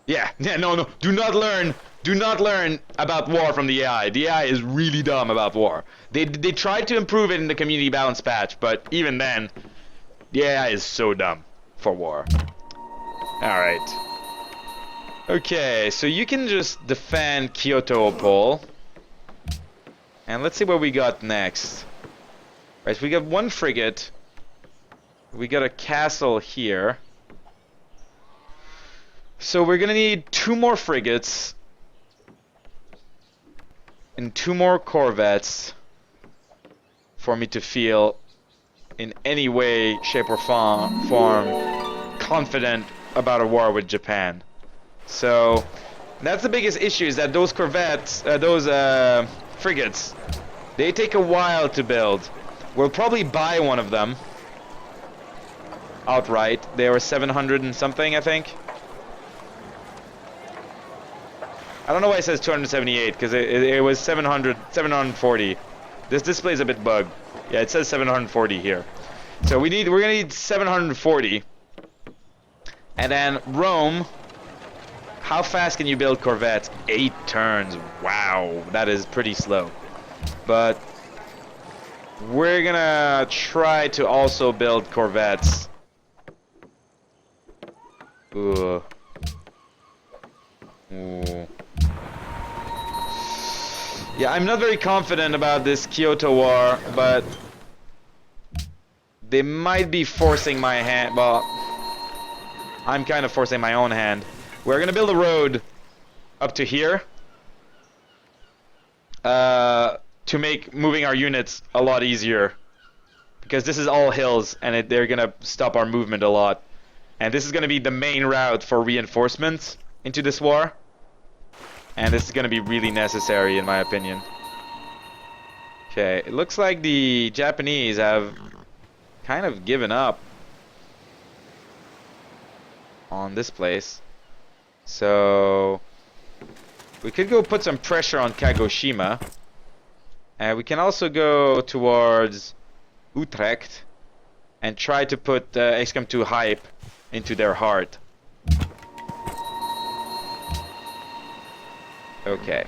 Yeah, no, do not learn about war from the AI. The AI is really dumb about war. They tried to improve it in the community balance patch, but even then, the AI is so dumb for war. Alright. Okay, so you can just defend Kyoto. And let's see what we got next. Right, so we got one frigate. We got a castle here. So we're gonna need 2 more frigates. And 2 more corvettes. For me to feel in any way, shape, or form confident about a war with Japan. So that's the biggest issue, is that those corvettes, frigates, they take a while to build. We'll probably buy one of them outright. They were 700 and something, I think. I don't know why it says 278, because it was 740. This display's a bit bugged. Yeah, it says 740 here. So we're gonna need 740. And then Rome. How fast can you build corvettes? 8 turns. Wow, that is pretty slow. But we're gonna try to also build corvettes. Ooh. Yeah, I'm not very confident about this Kyoto war, but they might be forcing my hand. Well, I'm kind of forcing my own hand. We're gonna build a road up to here to make moving our units a lot easier. because this is all hills, and they're gonna stop our movement a lot. And this is gonna be the main route for reinforcements into this war. And this is gonna be really necessary, in my opinion. Okay, it looks like the Japanese have kind of given up on this place. So we could go put some pressure on Kagoshima. And we can also go towards Utrecht and try to put XCOM 2 hype into their heart. Okay.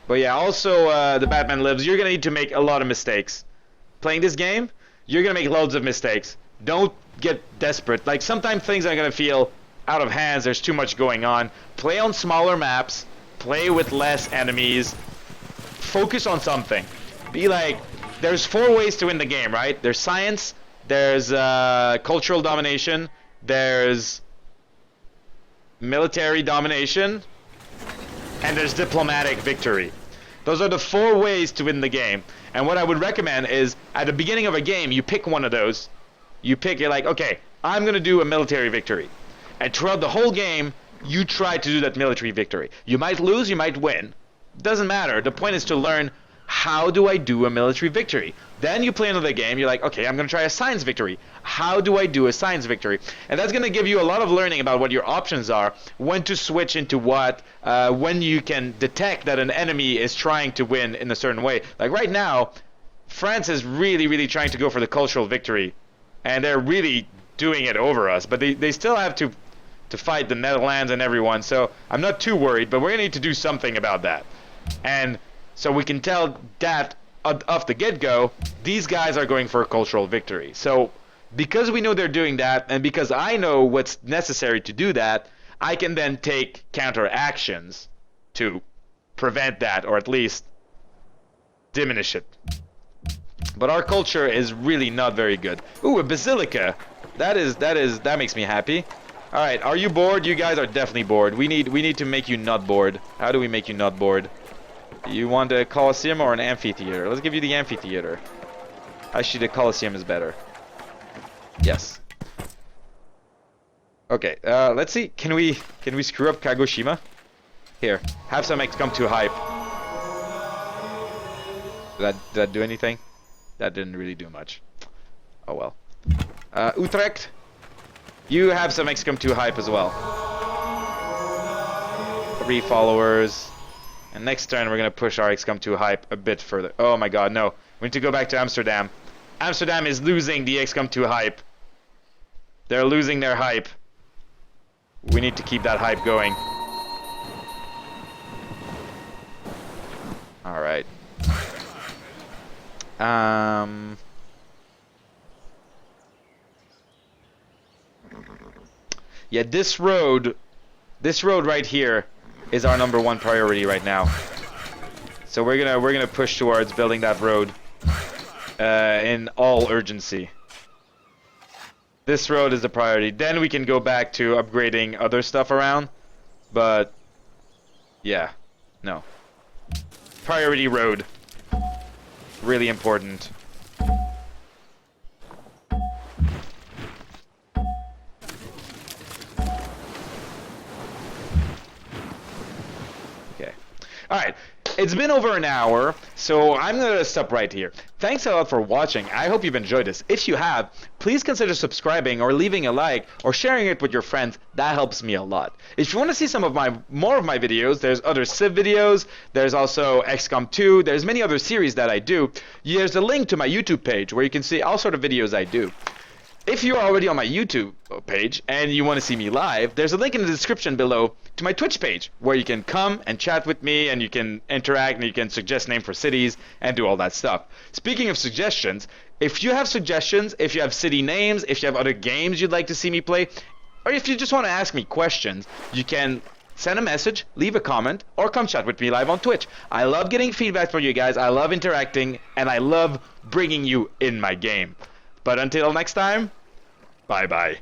But yeah, also the Batman Lives, you're gonna need to make a lot of mistakes. Playing this game, you're gonna make loads of mistakes. Don't get desperate. Like, sometimes things are gonna feel out of hands, there's too much going on. Play on smaller maps, play with less enemies, focus on something. Be like, there's 4 ways to win the game, right? There's science, there's cultural domination, there's military domination, and there's diplomatic victory. Those are the 4 ways to win the game. And what I would recommend is, at the beginning of a game, you pick one of those. You're like, okay, I'm gonna do a military victory. And throughout the whole game, you try to do that military victory. You might lose, you might win. Doesn't matter. The point is to learn, how do I do a military victory? Then you play another game, you're like, okay, I'm gonna try a science victory. How do I do a science victory? And that's gonna give you a lot of learning about what your options are, when to switch into what, when you can detect that an enemy is trying to win in a certain way. Like right now, France is really, really trying to go for the cultural victory. And they're really doing it over us, but they still have to fight the Netherlands and everyone, so I'm not too worried, but we're gonna need to do something about that. And so we can tell that off the get-go, these guys are going for a cultural victory. So because we know they're doing that, and because I know what's necessary to do that, I can then take counter actions to prevent that, or at least diminish it. But our culture is really not very good. Ooh, a basilica. That makes me happy. All right, are you bored? You guys are definitely bored. We need to make you not bored. How do we make you not bored? You want a Colosseum or an amphitheater? Let's give you the amphitheater. Actually, the Colosseum is better. Yes. Okay, let's see. Can we screw up Kagoshima? Here, have some XCOM 2 hype. Did that do anything? That didn't really do much. Oh well. Utrecht, you have some XCOM 2 hype as well. 3 followers. And next turn we're gonna push our XCOM 2 hype a bit further. Oh my god, no. We need to go back to Amsterdam. Amsterdam is losing the XCOM 2 hype. They're losing their hype. We need to keep that hype going. Alright. Yeah, this road right here is our #1 priority right now. So we're gonna push towards building that road in all urgency. This road is the priority. Then we can go back to upgrading other stuff around. But yeah, no. Priority road. Really important. Okay. Alright. It's been over an hour, so I'm going to stop right here. Thanks a lot for watching. I hope you've enjoyed this. If you have, please consider subscribing or leaving a like or sharing it with your friends. That helps me a lot. If you want to see more of my videos, there's other Civ videos, there's also XCOM 2, there's many other series that I do. There's a link to my YouTube page where you can see all sort of videos I do. If you're already on my YouTube page and you want to see me live, there's a link in the description below to my Twitch page where you can come and chat with me and you can interact and you can suggest names for cities and do all that stuff. Speaking of suggestions, if you have suggestions, if you have city names, if you have other games you'd like to see me play, or if you just want to ask me questions, you can send a message, leave a comment, or come chat with me live on Twitch. I love getting feedback from you guys, I love interacting, and I love bringing you in my game. But until next time, bye-bye.